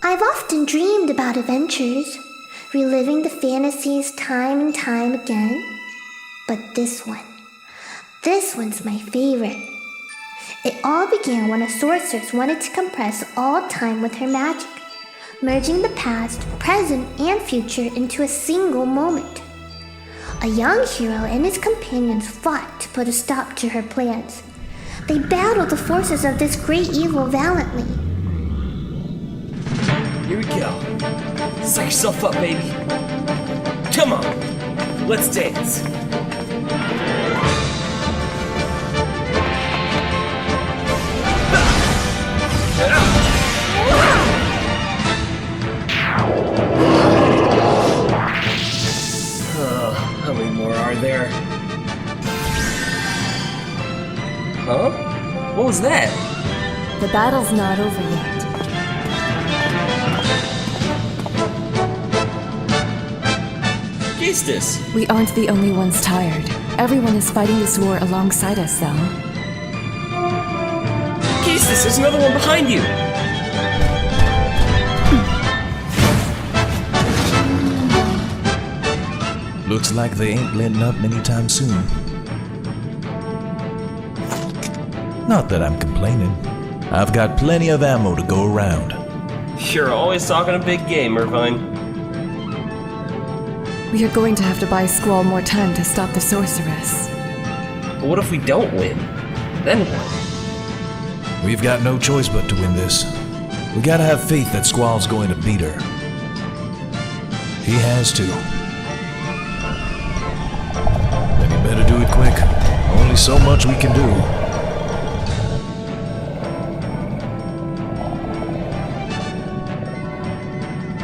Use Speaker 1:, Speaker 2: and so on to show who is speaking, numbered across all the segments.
Speaker 1: I've often dreamed about adventures, reliving the fantasies time and time again. But this one's my favorite. It all began when a sorceress wanted to compress all time with her magic, merging the past, present, and future into a single moment. A young hero and his companions fought to put a stop to her plans. They battled the forces of this great evil valiantly.
Speaker 2: Here we go. Suck yourself up, baby. Come on, let's dance. How many more are there? Huh? What was that?
Speaker 3: The battle's not over yet.
Speaker 2: This?
Speaker 3: We aren't the only ones tired. Everyone is fighting this war alongside us, though.
Speaker 2: This, there's another one behind you!
Speaker 4: Looks like they ain't letting up anytime soon. Not that I'm complaining. I've got plenty of ammo to go around.
Speaker 2: You're always talking a big game, Irvine.
Speaker 3: We are going to have to buy Squall more time to stop the sorceress.
Speaker 2: But what if we don't win? Then what?
Speaker 4: We've got no choice but to win this. We gotta have faith that Squall's going to beat her. He has to. Then you better do it quick. Only so much we can do.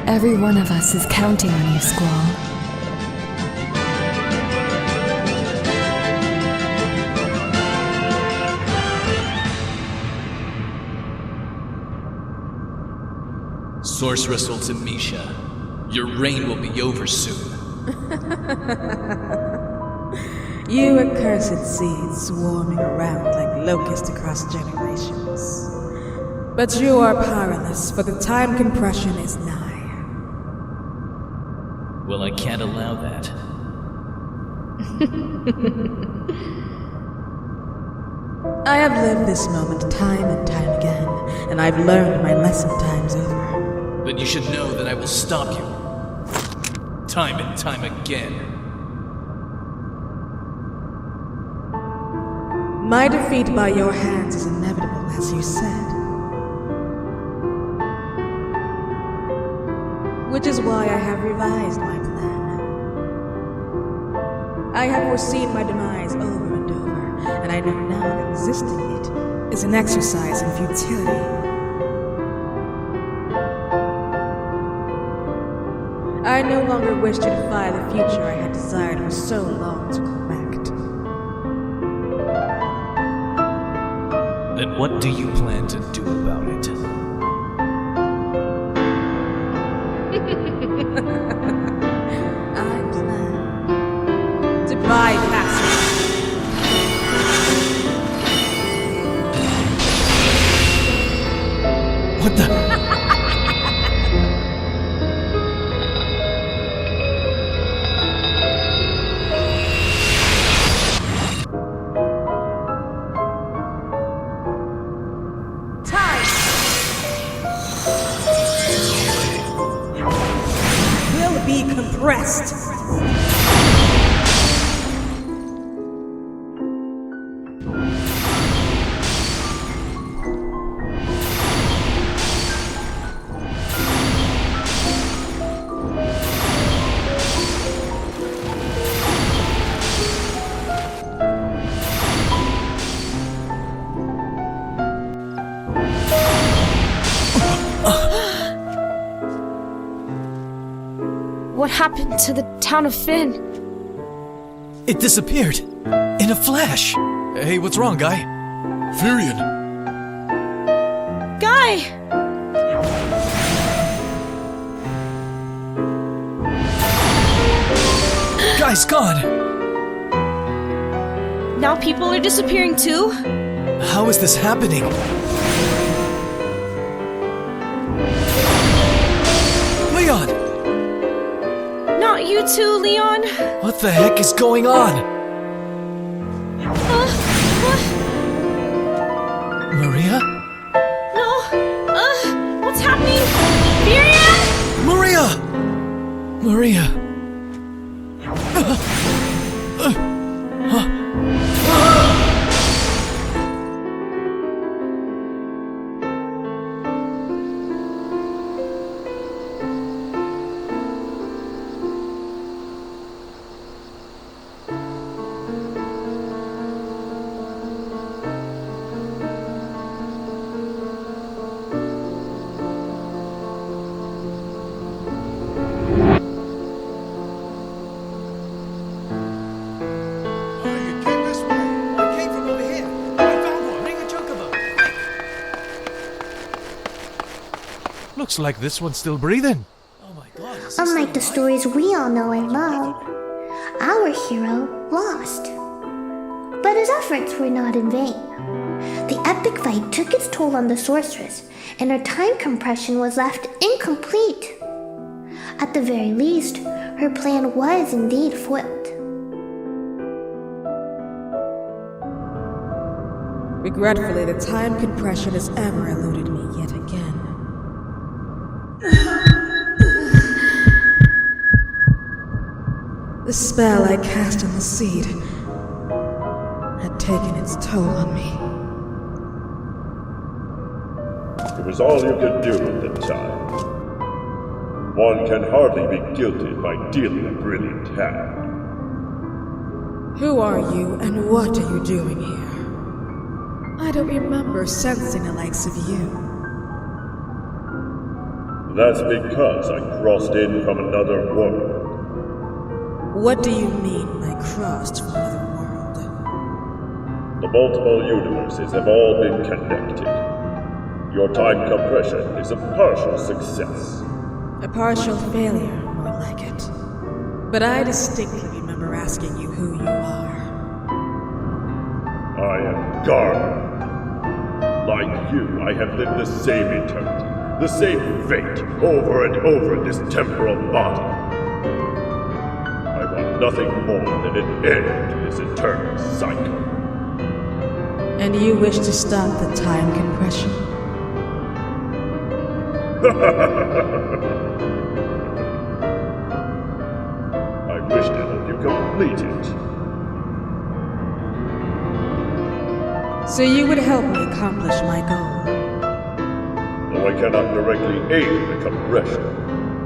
Speaker 3: Every one of us is counting on you, Squall.
Speaker 5: Sorceress Ultimecia, your reign will be over soon.
Speaker 6: You accursed seeds swarming around like locusts across generations. But you are powerless, for the time compression is nigh.
Speaker 5: Well, I can't allow that.
Speaker 6: I have lived this moment time and time again, and I've learned my lesson times over.
Speaker 5: Then you should know that I will stop you. Time and time again.
Speaker 6: My defeat by your hands is inevitable, as you said. Which is why I have revised my plan. I have foreseen my demise over and over, and I know now that resisting it is an exercise in futility. I no longer wish to defy the future I had desired for so long to correct.
Speaker 5: Then what do you plan to do about it?
Speaker 6: I plan to bypass it.
Speaker 5: What the?
Speaker 6: Be compressed.
Speaker 7: What happened to the town of Finn?
Speaker 4: It disappeared. In a flash. Hey, what's wrong, Guy?
Speaker 5: Furion!
Speaker 7: Guy!
Speaker 4: Guy's gone!
Speaker 7: Now people are disappearing too?
Speaker 4: How is this happening? Leon!
Speaker 7: Not you too, Leon.
Speaker 4: What the heck is going on? Maria?
Speaker 7: No. What's happening? Miriam?
Speaker 4: Maria! Maria! Looks like this one's still breathing.
Speaker 5: Oh my god.
Speaker 1: Unlike the stories we all know and love, our hero lost. But his efforts were not in vain. The epic fight took its toll on the sorceress, and her time compression was left incomplete. At the very least, her plan was indeed foiled.
Speaker 6: Regretfully, the time compression has ever eluded me yet again. The spell I cast on the seed had taken its toll on me.
Speaker 8: It was all you could do at the time. One can hardly be guilted by dealing a brilliant hand.
Speaker 6: Who are you and what are you doing here? I don't remember sensing the likes of you.
Speaker 8: That's because I crossed in from another world.
Speaker 6: What do you mean by crossed from another world?
Speaker 8: The multiple universes have all been connected. Your time compression is a partial success.
Speaker 6: A partial failure, more like it. But I distinctly remember asking you who you are.
Speaker 8: I am Garner. Like you, I have lived the same eternity, the same fate, over and over in this temporal body. I want nothing more than an end to this eternal cycle.
Speaker 6: And you wish to stop the time compression?
Speaker 8: I wish to help you complete it.
Speaker 6: So you would help me accomplish my goal?
Speaker 8: Though I cannot directly aid in the compression,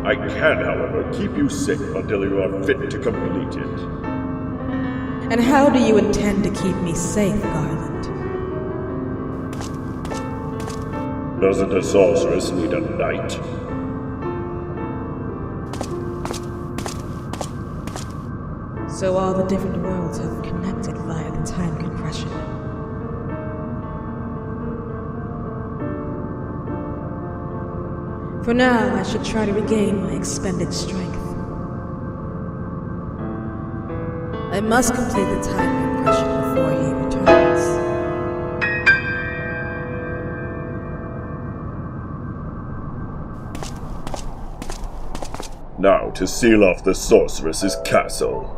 Speaker 8: I can, however, keep you safe until you are fit to complete it.
Speaker 6: And how do you intend to keep me safe, Garland?
Speaker 8: Doesn't a sorceress need a knight?
Speaker 6: So all the different worlds have connected via the time compression. For now, I should try to regain my expended strength. I must complete the time compression before he returns.
Speaker 8: Now to seal off the sorceress's castle.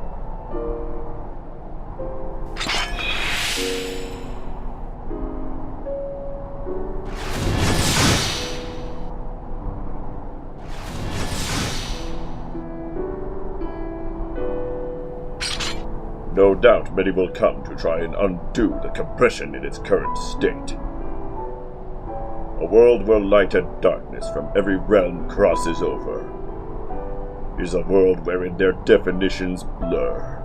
Speaker 8: No doubt many will come to try and undo the compression in its current state. A world where light and darkness from every realm crosses over is a world wherein their definitions blur.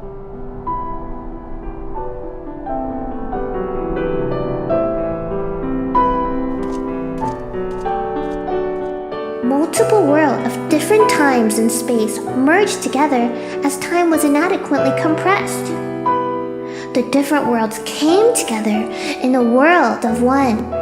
Speaker 1: Multiple worlds of different times and space merged together as time was inadequately compressed. The different worlds came together in a world of one.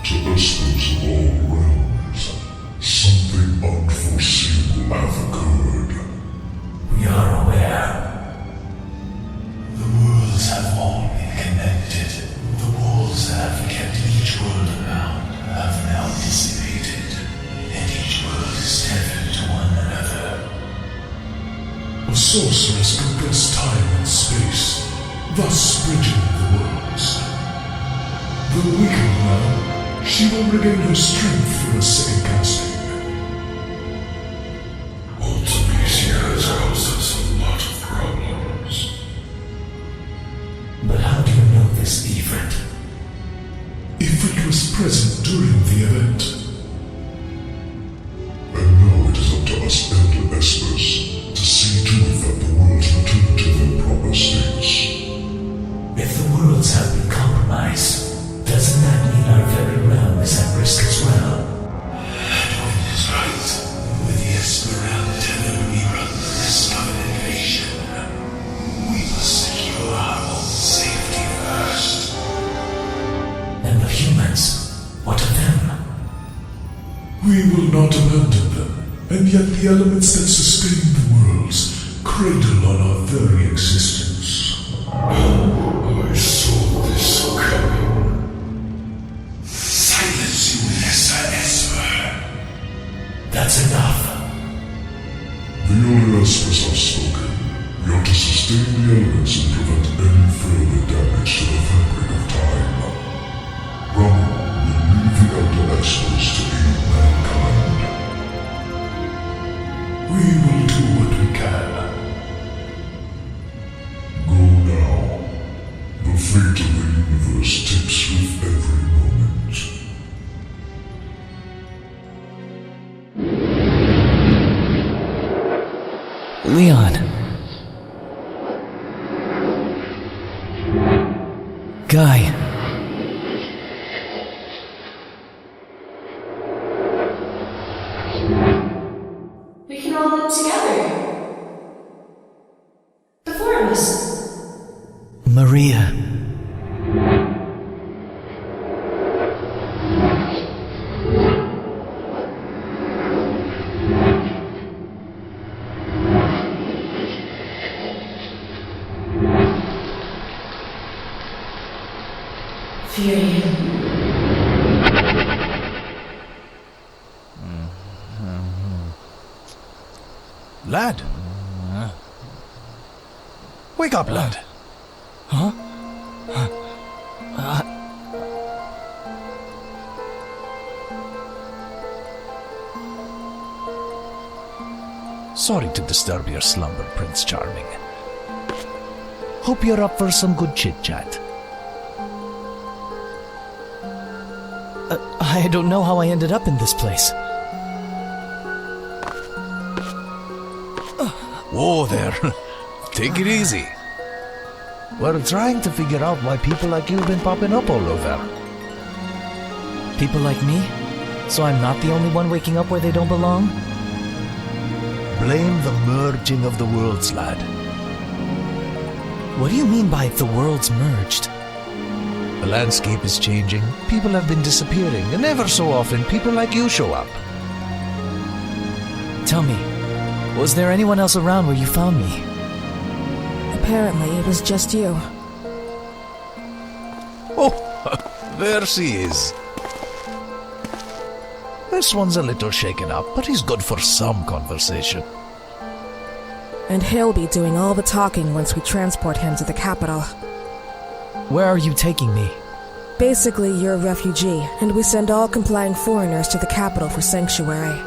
Speaker 9: To listeners of all sorceress compress time and space, thus bridging the worlds. Though weakened now, she will regain her strength for a second casting. Ultimecia has caused us a lot of problems.
Speaker 4: But how do you know this, Ifrit?
Speaker 9: Ifrit was present during the event. And now it is up to us Elder Espers to see to it that the worlds return to their proper states.
Speaker 4: If the worlds have been compromised, doesn't that mean our very realm is at risk as well?
Speaker 9: Edwin is right. With the Esper antenna, we run the risk of an invasion. We must secure our own safety first.
Speaker 4: And the humans, what of them?
Speaker 9: We will not abandon them, and yet the elements that sustain the worlds cradle on our very existence. I saw this coming. Silence you, Lesser Esper.
Speaker 4: That's enough.
Speaker 9: The Elder Espers have spoken. We are to sustain the elements and prevent any further damage to the fabric of time. Ramu will lead the Elder Espers to aid mankind. We will do what we can. Go now. The fate of the universe tips with every moment.
Speaker 2: Leon. Guy.
Speaker 7: We can all live together. The four of us.
Speaker 2: Maria.
Speaker 7: Fear you.
Speaker 4: Lad? Wake up, lad.
Speaker 2: Huh?
Speaker 4: Sorry to disturb your slumber, Prince Charming. Hope you're up for some good chit-chat.
Speaker 2: I don't know how I ended up in this place.
Speaker 4: Whoa there. Take it easy. We're trying to figure out why people like you have been popping up all over.
Speaker 2: People like me? So I'm not the only one waking up where they don't belong?
Speaker 4: Blame the merging of the worlds, lad.
Speaker 2: What do you mean by the worlds merged?
Speaker 4: The landscape is changing, people have been disappearing, and ever so often people like you show up.
Speaker 2: Tell me, was there anyone else around where you found me?
Speaker 6: Apparently, it was just you.
Speaker 4: Oh, there she is. This one's a little shaken up, but he's good for some conversation.
Speaker 6: And he'll be doing all the talking once we transport him to the capital.
Speaker 2: Where are you taking me?
Speaker 6: Basically, you're a refugee, and we send all complying foreigners to the capital for sanctuary.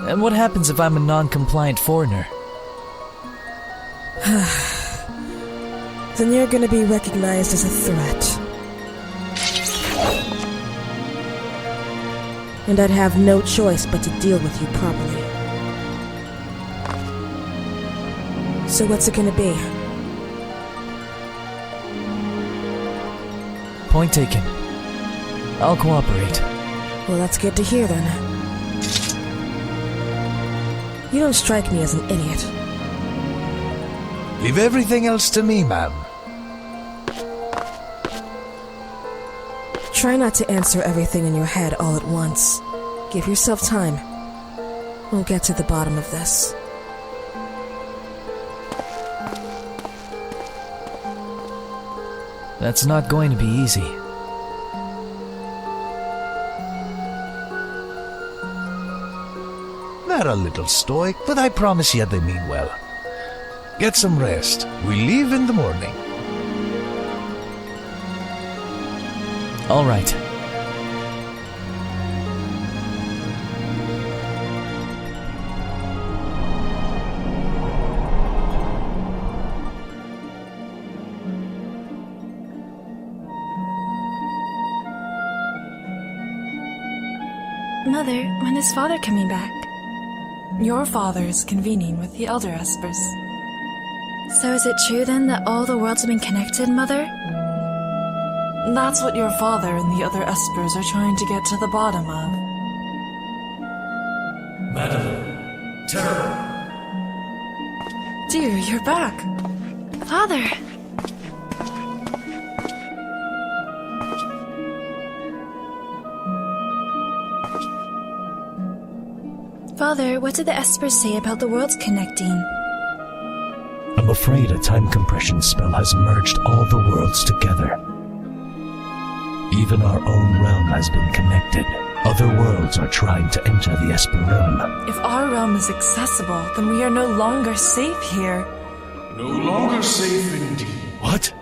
Speaker 2: And what happens if I'm a non-compliant foreigner?
Speaker 6: Then you're gonna be recognized as a threat. And I'd have no choice but to deal with you properly. So what's it gonna be?
Speaker 2: Point taken. I'll cooperate.
Speaker 6: Well, that's good to hear then. You don't strike me as an idiot.
Speaker 4: Leave everything else to me, ma'am.
Speaker 6: Try not to answer everything in your head all at once. Give yourself time. We'll get to the bottom of this.
Speaker 2: That's not going to be easy.
Speaker 4: They're a little stoic, but I promise you they mean well. Get some rest. We leave in the morning.
Speaker 3: All right.
Speaker 10: Mother, when is father coming back?
Speaker 3: Your father is convening with the elder espers.
Speaker 10: So is it true then that all the worlds have been connected, Mother?
Speaker 3: That's what your father and the other espers are trying to get to the bottom of.
Speaker 5: Madeline. Terror.
Speaker 3: Dear, you're back.
Speaker 10: Father! Father, what did the espers say about the worlds connecting?
Speaker 11: I'm afraid a time compression spell has merged all the worlds together. Even our own realm has been connected. Other worlds are trying to enter the Esper realm.
Speaker 3: If our realm is accessible, then we are no longer safe here.
Speaker 9: No longer safe indeed.
Speaker 11: What?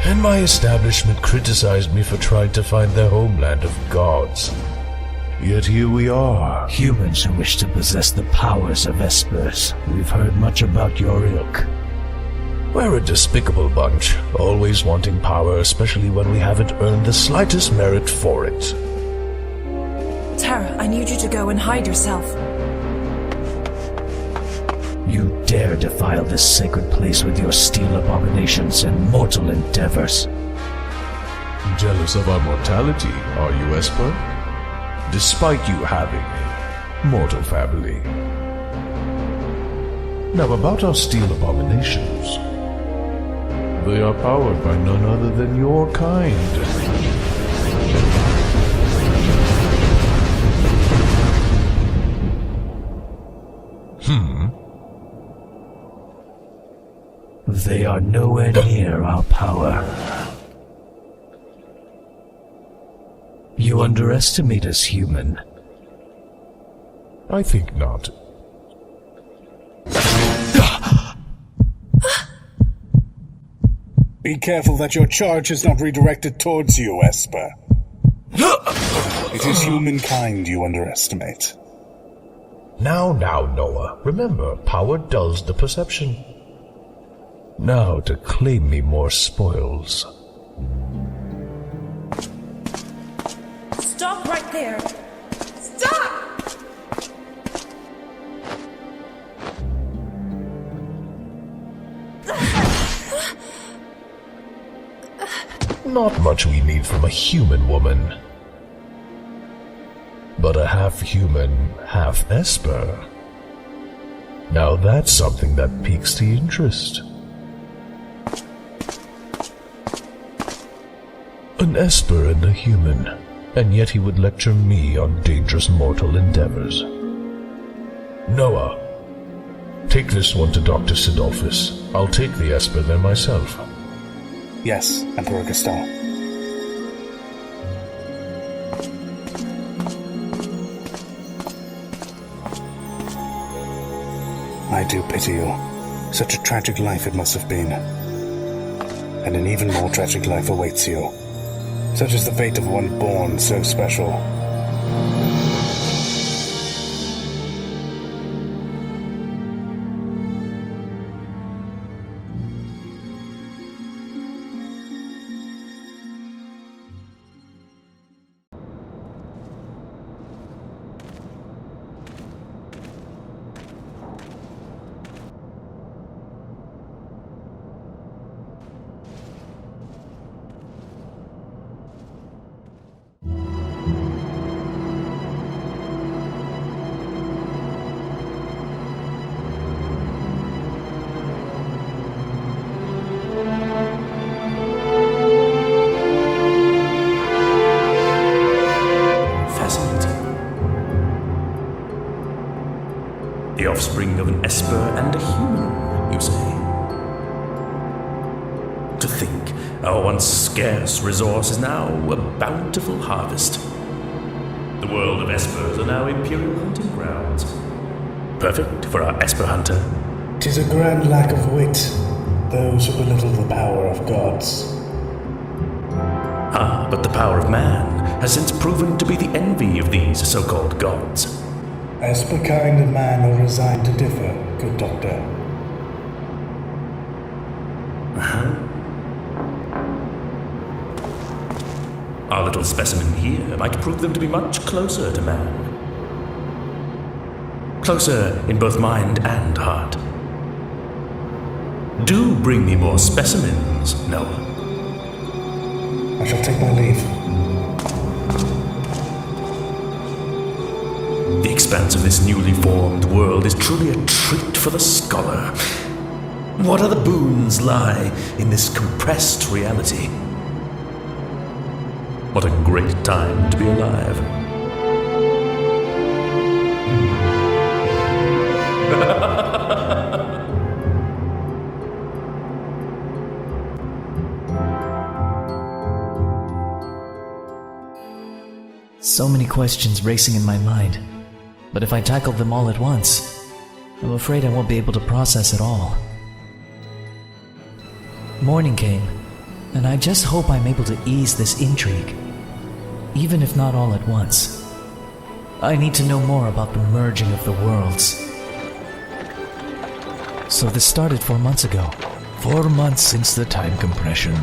Speaker 4: And my establishment criticized me for trying to find their homeland of gods. Yet here we are.
Speaker 11: Humans who wish to possess the powers of Espers. We've heard much about your ilk.
Speaker 4: We're a despicable bunch, always wanting power, especially when we haven't earned the slightest merit for it.
Speaker 3: Tara, I need you to go and hide yourself.
Speaker 11: You dare defile this sacred place with your steel abominations and mortal endeavors.
Speaker 4: Jealous of our mortality, are you, Esper? Despite you having a mortal family. Now about our steel abominations. They are powered by none other than your kind.
Speaker 11: They are nowhere near our power. You underestimate us, human.
Speaker 4: I think not.
Speaker 12: Be careful that your charge is not redirected towards you, Esper. It is humankind you underestimate.
Speaker 4: Now, Noah. Remember, power dulls the perception. Now to claim me more spoils.
Speaker 3: Stop right there! Stop!
Speaker 4: Not much we need from a human woman. But a half-human, half-Esper. Now that's something that piques the interest. An Esper and a human, and yet he would lecture me on dangerous mortal endeavors. Noah, take this one to Dr. Sidolphus. I'll take the Esper there myself.
Speaker 12: Yes, Emperor Gaston. I do pity you. Such a tragic life it must have been. And an even more tragic life awaits you. Such is the fate of one born so special.
Speaker 13: The offspring of an Esper and a human, you say? To think our once scarce resource is now a bountiful harvest. the world of espers are now Imperial hunting grounds. Perfect for our esper hunter.
Speaker 12: 'Tis a grand lack of wit, those who belittle the power of gods.
Speaker 13: Ah, but the power of man has since proven to be the envy of these so-called gods.
Speaker 12: Esper kind and man are resigned to differ, good doctor.
Speaker 13: Our little specimen here might prove them to be much closer to man. Closer in both mind and heart. Do bring me more specimens, Noah.
Speaker 12: I shall take my leave.
Speaker 13: The expanse of this newly formed world is truly a treat for the scholar. What other boons lie in this compressed reality? What a great time to be alive.
Speaker 11: So many questions racing in my mind, but if I tackle them all at once, I'm afraid I won't be able to process it all. Morning came, and I just hope I'm able to ease this intrigue, even if not all at once. I need to know more about the merging of the worlds. So this started 4 months ago.
Speaker 4: 4 months since the time compression.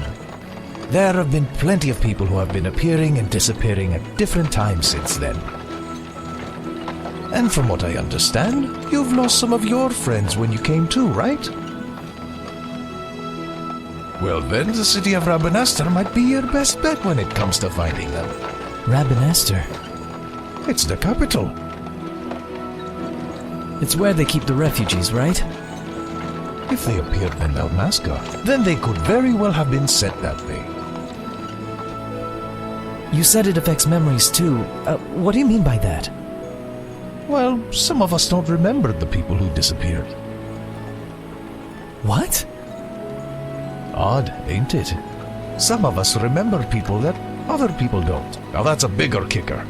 Speaker 4: There have been plenty of people who have been appearing and disappearing at different times since then. And from what I understand, you've lost some of your friends when you came to, right? Well then, the city of Rabanastre might be your best bet when it comes to finding them.
Speaker 11: Rabanastre?
Speaker 4: It's the capital.
Speaker 11: It's where they keep the refugees, right?
Speaker 4: If they appeared in Dalmasca, then they could very well have been sent that way.
Speaker 11: You said it affects memories too. What do you mean by that?
Speaker 4: Well, some of us don't remember the people who disappeared.
Speaker 11: What?
Speaker 4: Odd, ain't it? Some of us remember people that other people don't. Now that's a bigger kicker.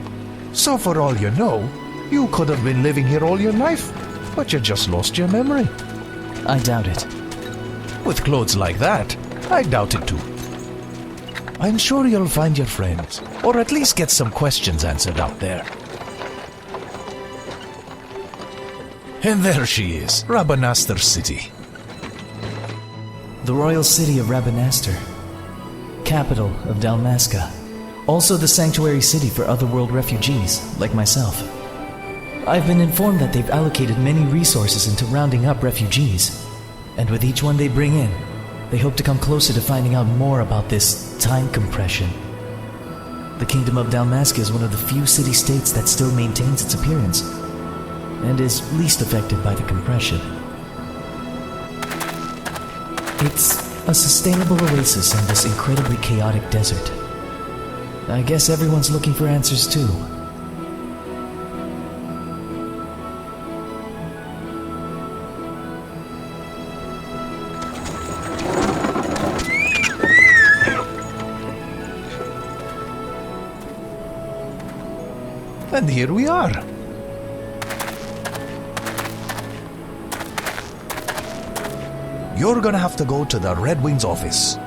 Speaker 4: So for all you know, you could have been living here all your life, but you just lost your memory.
Speaker 11: I doubt it.
Speaker 4: With clothes like that, I doubt it too. I'm sure you'll find your friends, or at least get some questions answered out there. And there she is, Rabanastre City.
Speaker 11: The royal city of Rabanastre, capital of Dalmasca, also the sanctuary city for otherworld refugees, like myself. I've been informed that they've allocated many resources into rounding up refugees, and with each one they bring in, they hope to come closer to finding out more about this time compression. The Kingdom of Dalmasca is one of the few city-states that still maintains its appearance, and is least affected by the compression. It's a sustainable oasis in this incredibly chaotic desert. I guess everyone's looking for answers too.
Speaker 4: And here we are. You're gonna have to go to the Red Wings office.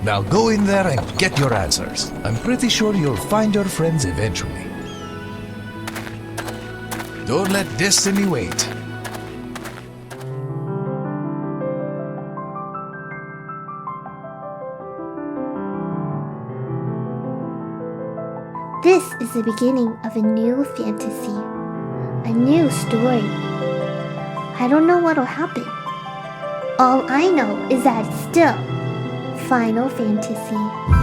Speaker 4: Now go in there and get your answers. I'm pretty sure you'll find your friends eventually. Don't let destiny wait.
Speaker 1: This is the beginning of a new fantasy, a new story. I don't know what'll happen. All I know is that it's still Final Fantasy.